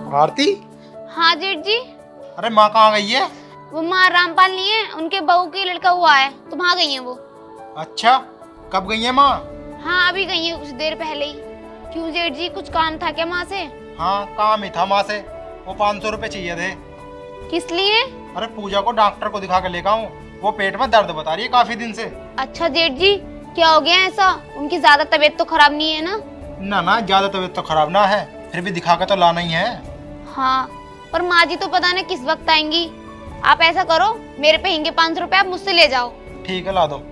भारती। हाँ जेठ जी। अरे माँ कहाँ गई है? वो माँ रामपाल नहीं है, उनके बहू की लड़का हुआ है तो वहाँ गई है वो। अच्छा, कब गई है माँ? हाँ अभी गई है कुछ देर पहले ही। क्यों जेठ जी, कुछ काम था क्या माँ से? हाँ काम ही था माँ से। वो 500 रुपए चाहिए थे। किस लिए? अरे पूजा को डॉक्टर को दिखा के लेकर आऊं। वो पेट में दर्द बता रही है काफी दिन से। अच्छा जेठ जी, क्या हो गया ऐसा? उनकी ज्यादा तबीयत तो खराब नहीं है ना? ना ना, ज्यादा तबीयत तो खराब ना है, फिर भी दिखा के तो लाना ही है। हाँ, पर माँ जी तो पता नहीं किस वक्त आएंगी। आप ऐसा करो, मेरे पे हिंगे 500 रुपए आप मुझसे ले जाओ। ठीक है, ला दो।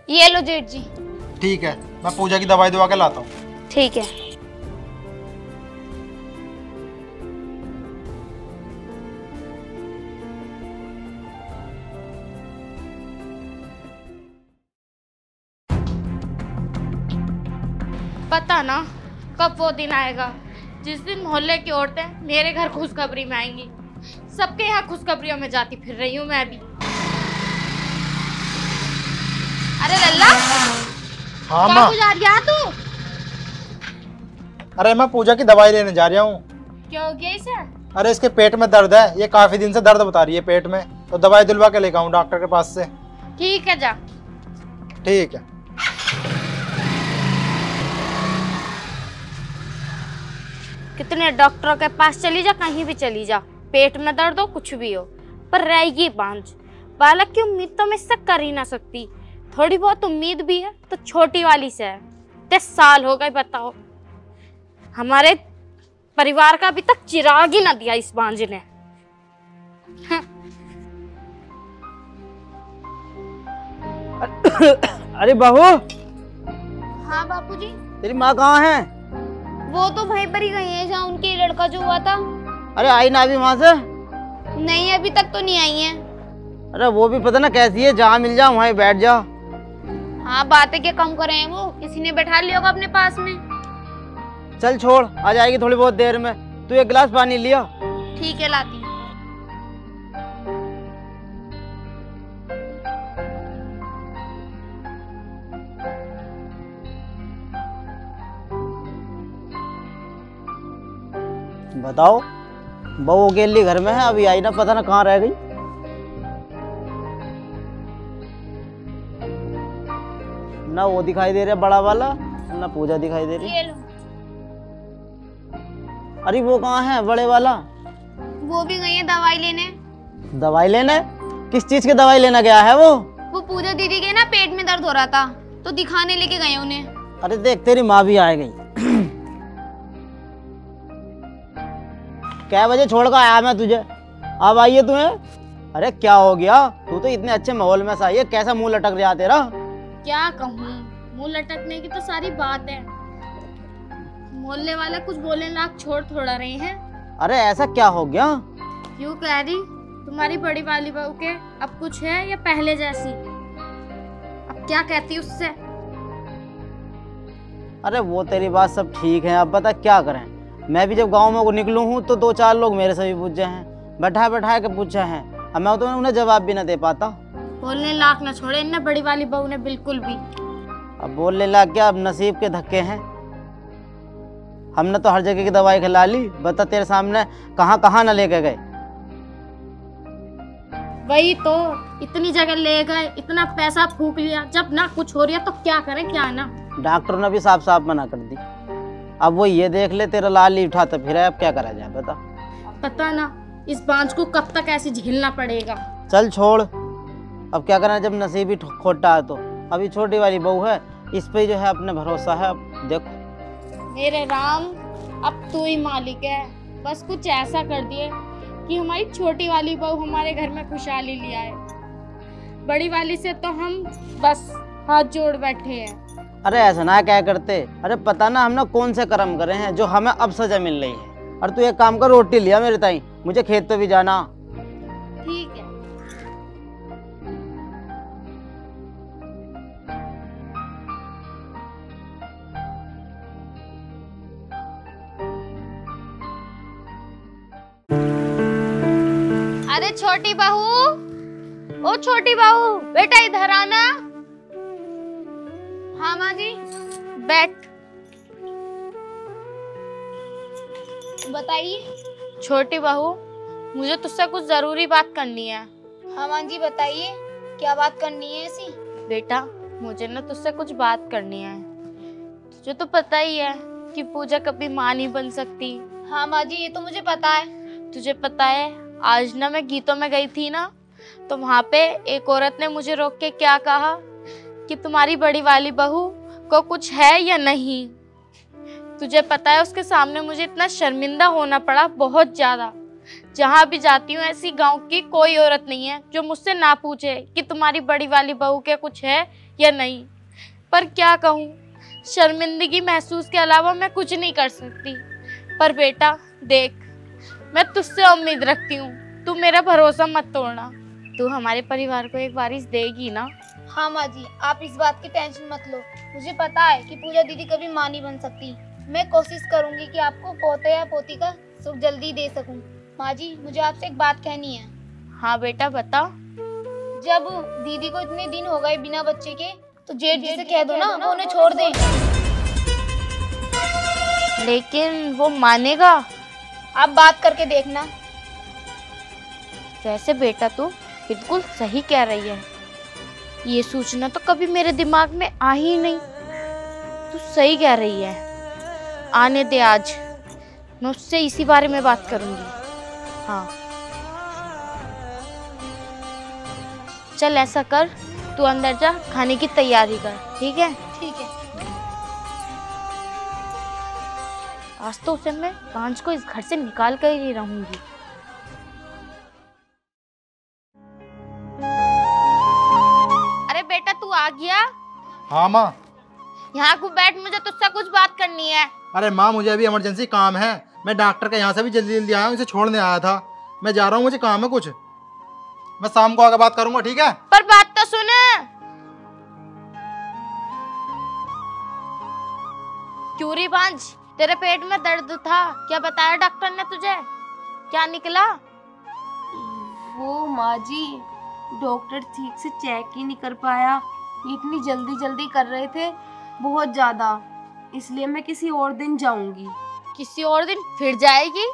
ये लो जेठ जी। ठीक है, मैं पूजा की दवाई दवा के लाता हूँ। ठीक है। पता ना कब वो दिन आएगा जिस दिन मोहल्ले की औरतें मेरे घर खुशखबरी में आएंगी। सबके यहाँ खुशखबरियों में जाती फिर रही हूँ मैं भी। अरे लल्ला, हाँ कहाँ माँ। को जा रही है तू? अरे मैं पूजा की दवाई लेने जा रहा हूँ। क्या हो गया इसे? अरे इसके पेट में दर्द है, ये काफी दिन से दर्द बता रही है पेट में, तो दवाई दिलवा के लेकर आऊँ डॉक्टर के पास से। ठीक है, जा। ठीक है। कितने डॉक्टरों के पास चली जा, कहीं भी चली जा, पेट में दर्द हो कुछ भी हो, पर रहेगी बांझ। बालक की उम्मीद तो मैं इससे कर ही ना सकती। थोड़ी बहुत उम्मीद भी है तो छोटी वाली से है। 10 साल हो गए, बताओ, हमारे परिवार का अभी तक चिराग ही ना दिया इस बांझ ने। अरे बहू, हाँ बापूजी। तेरी माँ कहाँ है? वो तो वहीं पर ही गई है जहाँ उनके लड़का जो हुआ था। अरे आई ना अभी वहाँ से? नहीं अभी तक तो नहीं आई है। अरे वो भी पता ना कैसी है, जहाँ मिल जाओ वहीं बैठ जाओ। हाँ बातें क्या कम करे हैं, वो किसी ने बैठा लिया होगा अपने पास में। चल छोड़, आ जाएगी थोड़ी बहुत देर में। तू एक गिलास पानी लिया। ठीक है लाती हूँ। बताओ, बहू अकेली घर में है, अभी आई ना, पता ना कहाँ रह गई। ना वो दिखाई दे रहा बड़ा वाला, ना पूजा दिखाई दे रही। ये लो। अरे वो कहाँ है बड़े वाला? वो भी गई है दवाई लेने। दवाई लेने? किस चीज की दवाई लेना गया है वो? वो पूजा दीदी के ना पेट में दर्द हो रहा था तो दिखाने लेके गए उन्हें। अरे देख, तेरी माँ भी आ गई। क्या बजे छोड़ कर आया मैं तुझे, अब आई है तुम्हें? अरे क्या हो गया? तू तो इतने अच्छे माहौल में से आई है, कैसा मुंह लटक रहा तेरा? क्या कहूँ, मुंह लटकने की तो सारी बात है। मोहल्ले वाले कुछ बोलने लायक छोड़ थोड़ा रहे हैं। अरे ऐसा क्या हो गया? यूँ कह रही, तुम्हारी बड़ी वाली बहू के अब कुछ है या पहले जैसी? अब क्या कहती उससे? अरे वो तेरी बात सब ठीक है, अब बता क्या करें। मैं भी जब गांव में को निकलूं हूँ तो 2-4 लोग मेरे से भी पूछे हैं, बैठा बैठा के पूछे हैं, अब मैं तो उन्हें जवाब भी ना दे पाता। बोलने लायक ना छोड़े इन्हें बड़ी वाली बहू ने बिल्कुल भी। अब बोलने लग गया, अब नसीब के धक्के हैं। हमने तो हर जगह की दवाई खिला ली, बता तेरे सामने कहाँ कहाँ ना लेके गए। वही तो, इतनी जगह ले गए, इतना पैसा फूक लिया, जब ना कुछ हो रहा तो क्या करें क्या ना। डॉक्टर ने भी साफ साफ मना कर दी। अब वो ये देख ले, तेरा लाल ही उठाता फिर है, अब क्या करा जाए बता। पता ना इस बांझ को कब तक ऐसे झेलना पड़ेगा। चल छोड़, अब क्या करना, जब नसीब ही खोटा है तो। अभी छोटी वाली बहू है, इस पे जो है अपने भरोसा है। अब देखो मेरे राम, अब तू ही मालिक है, बस कुछ ऐसा कर दिए कि हमारी छोटी वाली बहू हमारे घर में खुशहाली ले आए। बड़ी वाली से तो हम बस हाथ जोड़ बैठे हैं। अरे ऐसा ना क्या करते, अरे पता ना हमने कौन से कर्म करे हैं जो हमें अब सजा मिल रही है। और तू एक काम कर, रोटी लिया मेरे ताई, मुझे खेत पे भी जाना। ठीक है। अरे छोटी बहू, ओ छोटी बहू, बेटा इधर आना। हाँ माँ जी। बैठ। बताइए। छोटी बहू, मुझे तुझसे कुछ जरूरी बात करनी है। हाँ माँ जी बताइए, क्या बात करनी है ऐसी? बेटा, मुझे ना तुझसे कुछ बात करनी है। तुझे तो पता ही है कि पूजा कभी माँ नहीं बन सकती। हाँ माँ जी, ये तो मुझे पता है। तुझे पता है, आज ना मैं गीतों में गई थी ना, तो वहाँ पे एक औरत ने मुझे रोक के क्या कहा कि तुम्हारी बड़ी वाली बहू को कुछ है या नहीं। तुझे पता है, उसके सामने मुझे इतना शर्मिंदा होना पड़ा, बहुत ज्यादा। जहाँ भी जाती हूँ ऐसी गांव की कोई औरत नहीं है जो मुझसे ना पूछे कि तुम्हारी बड़ी वाली बहू के कुछ है या नहीं। पर क्या कहूँ, शर्मिंदगी महसूस के अलावा मैं कुछ नहीं कर सकती। पर बेटा देख, मैं तुझसे उम्मीद रखती हूँ, तू मेरा भरोसा मत तोड़ना। तू हमारे परिवार को एक बारिश देगी ना? हाँ माँ जी, आप इस बात की टेंशन मत लो। मुझे पता है कि पूजा दीदी कभी माँ नहीं बन सकती। मैं कोशिश करूंगी कि आपको पोते या पोती का सुख जल्दी दे सकूं। माँ जी, मुझे आपसे एक बात कहनी है। हाँ बेटा बता। जब दीदी को इतने दिन हो गए बिना बच्चे के, तो जेठ जी से कह दो ना वो उन्हें छोड़ दे। लेकिन वो मानेगा? आप बात करके देखना। वैसे बेटा तू बिल्कुल सही कह रही है, ये सूचना तो कभी मेरे दिमाग में आ ही नहीं। तू सही कह रही है, आने दे, आज मैं उससे इसी बारे में बात करूंगी। हाँ चल ऐसा कर, तू अंदर जा, खाने की तैयारी कर, ठीक है? ठीक है। आज तो उसे मैं पांच को इस घर से निकाल कर ही रहूंगी। अरे बेटा तू आ गया? हाँ माँ। यहाँ को बैठ, मुझे तुझसे कुछ बात करनी है। अरे माँ, मुझे अभी इमरजेंसी काम है। मैं डॉक्टर के यहाँ से भी जल्दी जल्दी आया हूँ, इसे छोड़ने आया था। मैं जा रहा हूँ, मुझे काम है कुछ। मैं शाम को आकर बात करूंगा, ठीक है? पर बात तो सुन। क्यों री बांझ, तेरे पेट में दर्द था, क्या बताया डॉक्टर ने तुझे? क्या निकला? वो माँ जी, डॉक्टर ठीक से चेक ही नहीं कर पाया। इतनी जल्दी जल्दी कर रहे थे, बहुत ज्यादा, इसलिए मैं किसी और दिन जाऊंगी। किसी और दिन फिर जाएगी?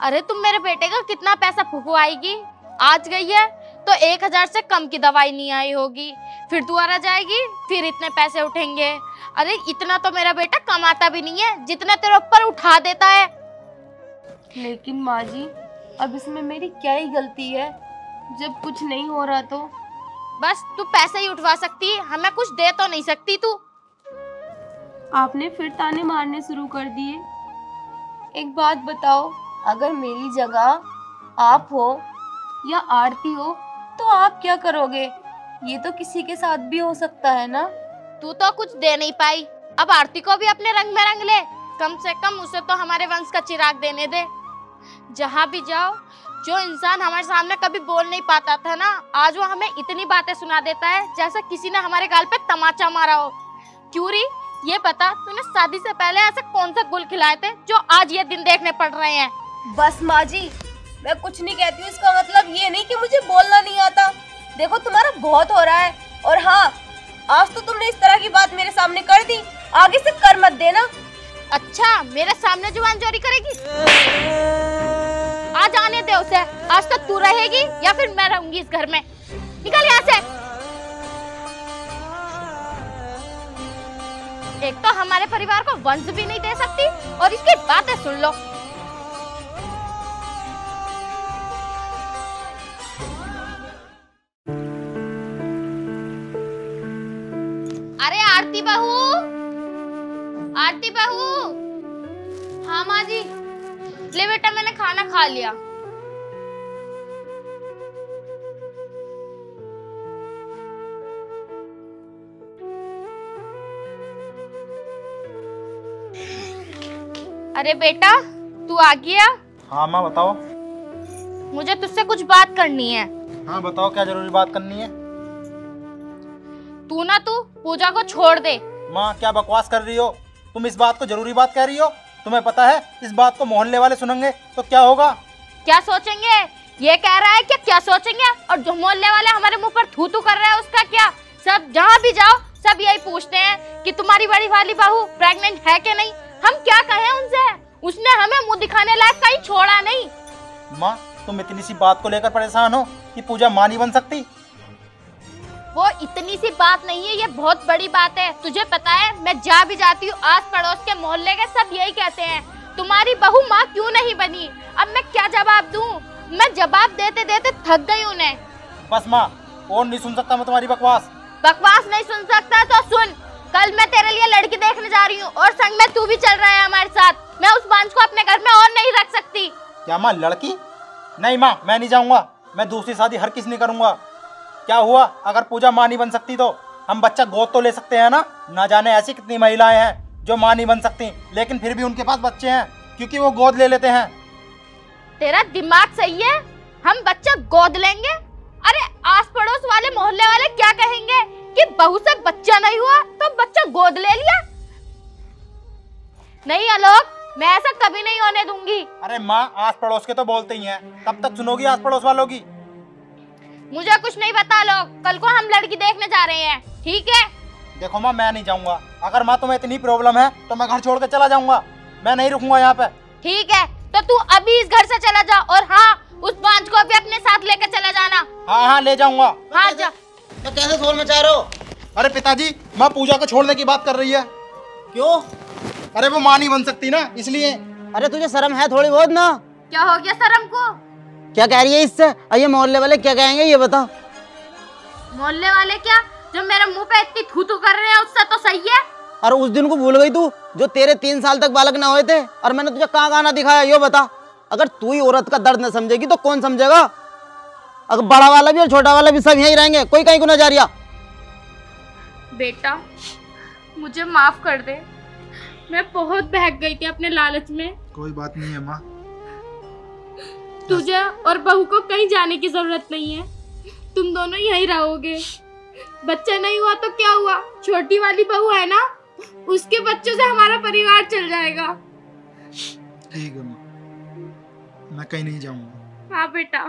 अरे तुम मेरे बेटे का कितना पैसा फुकवाएगी? आज गई है तो 1000 से कम की दवाई नहीं आई होगी, फिर दोबारा जाएगी, फिर इतने पैसे उठेंगे। अरे इतना तो मेरा बेटा कमाता भी नहीं है जितना तेरे ऊपर उठा देता है। लेकिन माँ जी, अब इसमें मेरी क्या ही गलती है, जब कुछ नहीं हो रहा तो? बस तू पैसे ही उठवा सकती है, हमें कुछ दे तो नहीं सकती तू। आपने फिर ताने मारने शुरू कर दिए। एक बात बताओ, अगर मेरी जगह आप हो या आरती हो तो आप क्या करोगे? ये तो किसी के साथ भी हो सकता है ना। तू तो कुछ दे नहीं पाई, अब आरती को भी अपने रंग में रंग ले। कम से कम उसे तो हमारे वंश का चिराग देने दे। जहाँ भी जाओ, जो इंसान हमारे सामने कभी बोल नहीं पाता था ना, आज वो हमें इतनी बातें सुना देता है जैसा किसी ने हमारे गाल पे तमाचा मारा हो। क्यों री, ये बता, तूने शादी से पहले ऐसे कौन सा गुल खिलाए थे जो आज ये दिन देखने पड़ रहे हैं? बस माँ जी, मैं कुछ नहीं कहती हूँ, इसका मतलब ये नहीं कि मुझे बोलना नहीं आता। देखो तुम्हारा बहुत हो रहा है, और हाँ, आज तो तुमने इस तरह की बात मेरे सामने कर दी, आगे से कर मत देना। अच्छा, मेरे सामने जुबान चोरी करेगी? आज आने दे उसे, आज तक तू रहेगी या फिर मैं रहूंगी इस घर में। निकल यहाँ से। एक तो हमारे परिवार को वंश भी नहीं दे सकती और इसकी बातें सुन लो। अरे आरती बहू, आरती बहू। हाँ माँ जी। ले बेटा, मैंने खाना खा लिया। अरे बेटा तू आ गया? हाँ माँ बताओ। मुझे तुझसे कुछ बात करनी है। हाँ बताओ, क्या जरूरी बात करनी है? तू पूजा को छोड़ दे। माँ क्या बकवास कर रही हो तुम? इस बात को जरूरी बात कह रही हो? तुम्हें पता है इस बात को मोहल्ले वाले सुनेंगे तो क्या होगा? क्या सोचेंगे ये कह रहा है कि क्या सोचेंगे, और जो मोहल्ले वाले हमारे मुंह पर थू थू कर रहे हैं उसका क्या। सब जहाँ भी जाओ सब यही पूछते हैं कि तुम्हारी बड़ी वाली बहू प्रेग्नेंट है कि नहीं। हम क्या कहें उनसे, उसने हमें मुंह दिखाने लायक कहीं छोड़ा नहीं। माँ तुम इतनी सी बात को लेकर परेशान हो कि पूजा माँ नहीं बन सकती? वो इतनी सी बात नहीं है, ये बहुत बड़ी बात है। तुझे पता है मैं जा भी जाती हूँ, आस पड़ोस के मोहल्ले के सब यही कहते हैं तुम्हारी बहू माँ क्यों नहीं बनी। अब मैं क्या जवाब दूँ, मैं जवाब देते देते थक गई उन्हें। बस माँ, और नहीं सुन सकता मैं तुम्हारी बकवास। बकवास नहीं सुन सकता तो सुन, कल मैं तेरे लिए लड़की देखने जा रही हूँ और संग में तू भी चल रहा है हमारे साथ। मैं उस बांझ को अपने घर में और नहीं रख सकती। क्या माँ लड़की? नहीं माँ, मैं नहीं जाऊंगा। मैं दूसरी शादी हर किसी नहीं करूंगा। क्या हुआ अगर पूजा माँ नहीं बन सकती तो हम बच्चा गोद तो ले सकते हैं ना। ना जाने ऐसी कितनी महिलाएं हैं जो माँ नहीं बन सकती, लेकिन फिर भी उनके पास बच्चे हैं क्योंकि वो गोद ले लेते हैं। तेरा दिमाग सही है, हम बच्चा गोद लेंगे? अरे आस पड़ोस वाले मोहल्ले वाले क्या कहेंगे कि बहू से बच्चा नहीं हुआ तो बच्चा गोद ले लिया। नहीं आलोक, मैं ऐसा कभी नहीं होने दूंगी। अरे माँ, आस पड़ोस के तो बोलते ही हैं, कब तक सुनोगी आस पड़ोस वालों की? मुझे कुछ नहीं पता लोग, कल को हम लड़की देखने जा रहे हैं, ठीक है? देखो माँ, मैं नहीं जाऊंगा। अगर माँ तुम्हें इतनी प्रॉब्लम है तो मैं घर छोड़ के चला जाऊंगा। मैं नहीं रुकूंगा यहाँ पे। ठीक है, तो तू अभी इस घर से चला जा, और हाँ उस बांझ को भी अपने साथ लेकर चला जाना। हाँ हाँ ले जाऊंगा। हाँ जा। तो कैसे शोर मचा रहे हो? अरे पिताजी, माँ पूजा को छोड़ने की बात कर रही है। क्यों? अरे वो माँ नहीं बन सकती ना, इसलिए। अरे तुझे शर्म है थोड़ी बहुत ना? क्या हो गया शर्म को? क्या कह रही है इससे? ये मोहल्ले वाले क्या कहेंगे ये बता। मोहल्ले वाले क्या, जो मेरे मुंह पे इतनी थू थू कर रहे हैं उससे तो सही है। और उस दिन को भूल गई तू जो तेरे 3 साल तक बालक ना हुए थे, और मैंने तुझे कहाँ गाना दिखाया ये बता। अगर तू ही औरत का दर्द न समझेगी तो कौन समझेगा? अगर बड़ा वाला भी और छोटा वाला भी सब यहीं रहेंगे, कोई कहीं को न जा रहा। बेटा मुझे माफ कर दे, मैं बहुत बहक गई थी अपने लालच में। कोई बात नहीं है माँ। तुझे और बहू को कहीं जाने की जरूरत नहीं है, तुम दोनों यहीं रहोगे। बच्चा नहीं हुआ तो क्या हुआ, छोटी वाली बहू है ना, उसके बच्चों से हमारा परिवार चल जाएगा। ठीक है माँ, मैं कहीं नहीं जाऊंगा। हाँ बेटा।